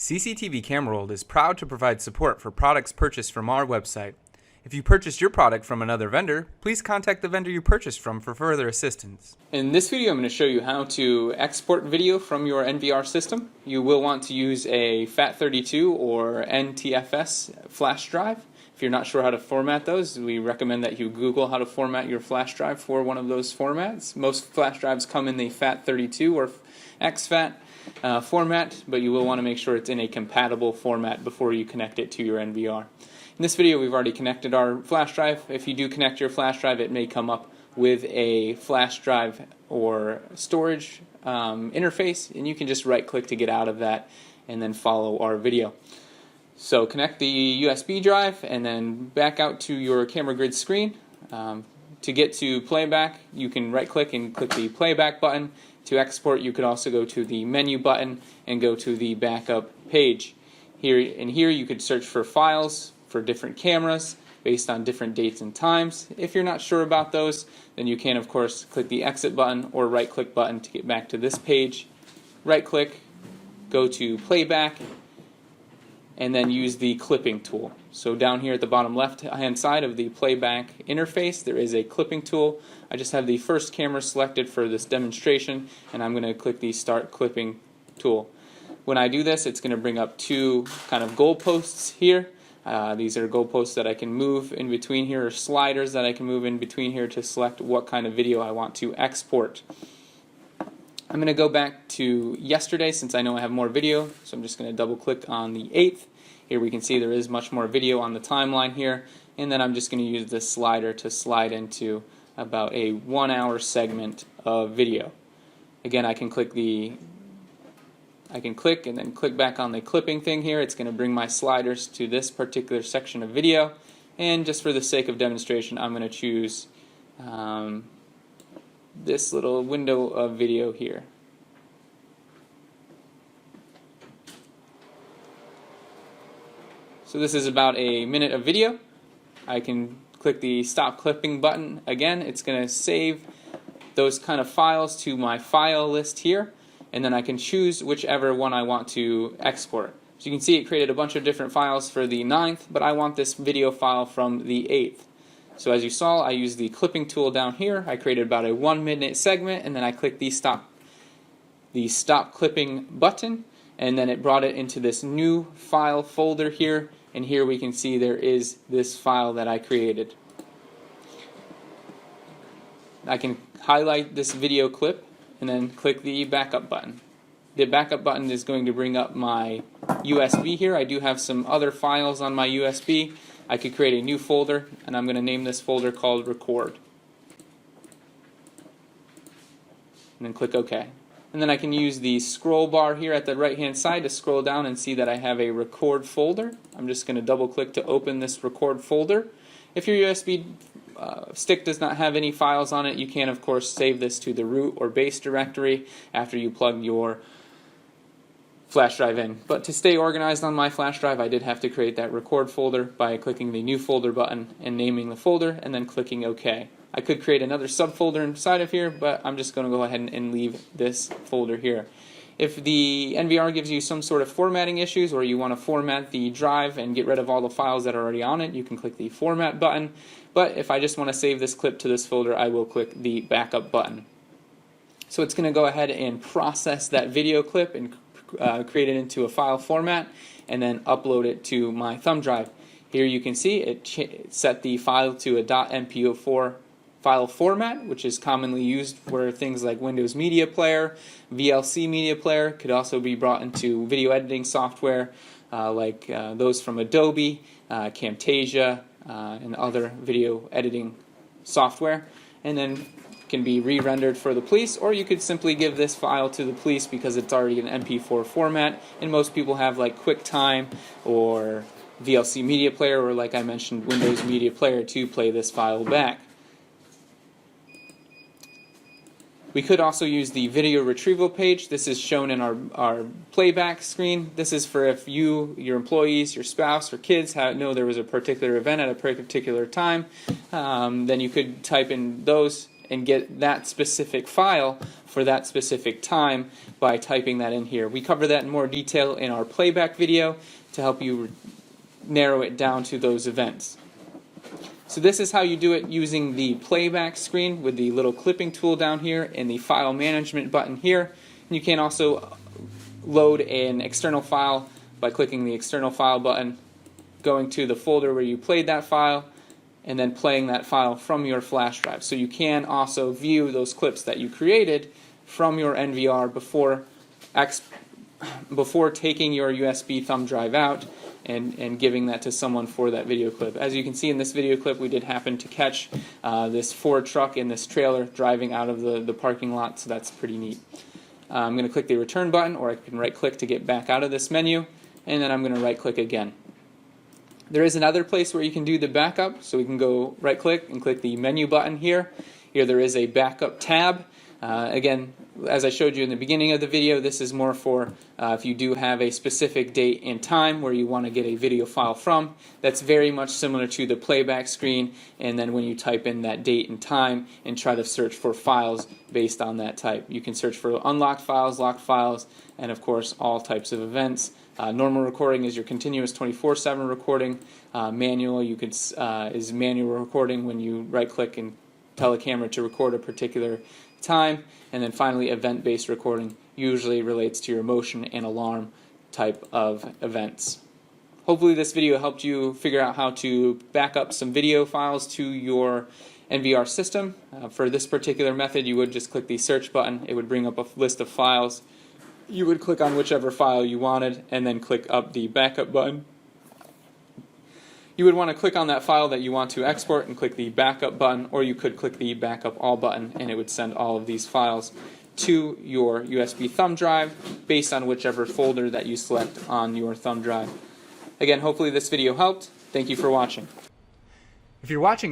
CCTV Camera World is proud to provide support for products purchased from our website. If you purchased your product from another vendor, please contact the vendor you purchased from for further assistance. In this video, I'm going to show you how to export video from your NVR system. You will want to use a FAT32 or NTFS flash drive. If you're not sure how to format those, we recommend that you Google how to format your flash drive for one of those formats. Most flash drives come in the FAT32 or exFAT format, but you will want to make sure it's in a compatible format before you connect it to your NVR. In this video, we've already connected our flash drive. If you do connect your flash drive, it may come up with a flash drive or storage interface, and you can just right-click to get out of that and then follow our video. So connect the USB drive and then back out to your camera grid screen. To get to playback, you can right-click and click the playback button. To export, you could also go to the menu button and go to the backup page. Here you could search for files for different cameras based on different dates and times. If you're not sure about those, then you can, of course, click the exit button or right-click button to get back to this page. Right-click, go to playback, and then use the clipping tool. So down here at the bottom left-hand side of the playback interface, there is a clipping tool. I just have the first camera selected for this demonstration, and I'm going to click the Start Clipping tool. When I do this, it's going to bring up two kind of goalposts here. These are goalposts that I can move in between here, or sliders that I can move in between here to select what kind of video I want to export. I'm going to go back to yesterday since I know I have more video, so I'm just going to double click on the 8th. Here we can see there is much more video on the timeline here, and then I'm just going to use this slider to slide into about a 1-hour segment of video. Again, I can click and then click back on the clipping thing here. It's going to bring my sliders to this particular section of video, and just for the sake of demonstration, I'm going to choose this little window of video here. So this is about a minute of video. I can click the stop clipping button again. It's going to save those kind of files to my file list here, and then I can choose whichever one I want to export. So you can see it created a bunch of different files for the 9th, but I want this video file from the 8th. So as you saw, I used the clipping tool down here. I created about a 1-minute segment, and then I clicked the stop clipping button, and then it brought it into this new file folder here, and here we can see there is this file that I created. I can highlight this video clip and then click the backup button. The backup button is going to bring up my USB here. I do have some other files on my USB. I could create a new folder, and I'm going to name this folder called Record. And then click OK. And then I can use the scroll bar here at the right-hand side to scroll down and see that I have a record folder. I'm just going to double-click to open this record folder. If your USB stick does not have any files on it, you can, of course, save this to the root or base directory after you plug your flash drive in. But to stay organized on my flash drive, I did have to create that record folder by clicking the new folder button and naming the folder and then clicking OK. I could create another subfolder inside of here, but I'm just going to go ahead and leave this folder here. If the NVR gives you some sort of formatting issues, or you want to format the drive and get rid of all the files that are already on it, you can click the format button. But if I just want to save this clip to this folder, I will click the backup button. So it's going to go ahead and process that video clip and create it into a file format and then upload it to my thumb drive. Here you can see it set the file to a .mp4 file format, which is commonly used for things like Windows Media Player, VLC Media Player. Could also be brought into video editing software like those from Adobe, Camtasia, and other video editing software, and then can be re-rendered for the police, or you could simply give this file to the police because it's already an MP4 format, and most people have like QuickTime or VLC Media Player, or like I mentioned, Windows Media Player to play this file back. We could also use the video retrieval page. This is shown in our playback screen. This is for if you, your employees, your spouse, or kids know there was a particular event at a particular time. Then you could type in those and get that specific file for that specific time by typing that in here. We cover that in more detail in our playback video to help you narrow it down to those events. So this is how you do it using the playback screen with the little clipping tool down here and the file management button here. And you can also load an external file by clicking the external file button, going to the folder where you played that file, and then playing that file from your flash drive. So you can also view those clips that you created from your NVR before taking your USB thumb drive out and giving that to someone for that video clip. As you can see in this video clip, we did happen to catch this Ford truck in this trailer driving out of the parking lot, so that's pretty neat. I'm going to click the return button, or I can right click to get back out of this menu, and then I'm going to right click again. There is another place where you can do the backup, so we can go right click and click the menu button here. Here there is a backup tab. Again, as I showed you in the beginning of the video, this is more for if you do have a specific date and time where you want to get a video file from. That's very much similar to the playback screen, and then when you type in that date and time and try to search for files based on that type. You can search for unlocked files, locked files, and of course all types of events. Normal recording is your continuous 24/7 recording. Manual is manual recording when you right click and tell a camera to record a particular time. And then finally, event-based recording usually relates to your motion and alarm type of events. Hopefully this video helped you figure out how to back up some video files to your NVR system. For this particular method, you would just click the search button. It would bring up a list of files. You would click on whichever file you wanted and then click up the backup button. You would want to click on that file that you want to export and click the backup button, or you could click the backup all button and it would send all of these files to your USB thumb drive based on whichever folder that you select on your thumb drive. Again, hopefully this video helped. Thank you for watching. If you're watching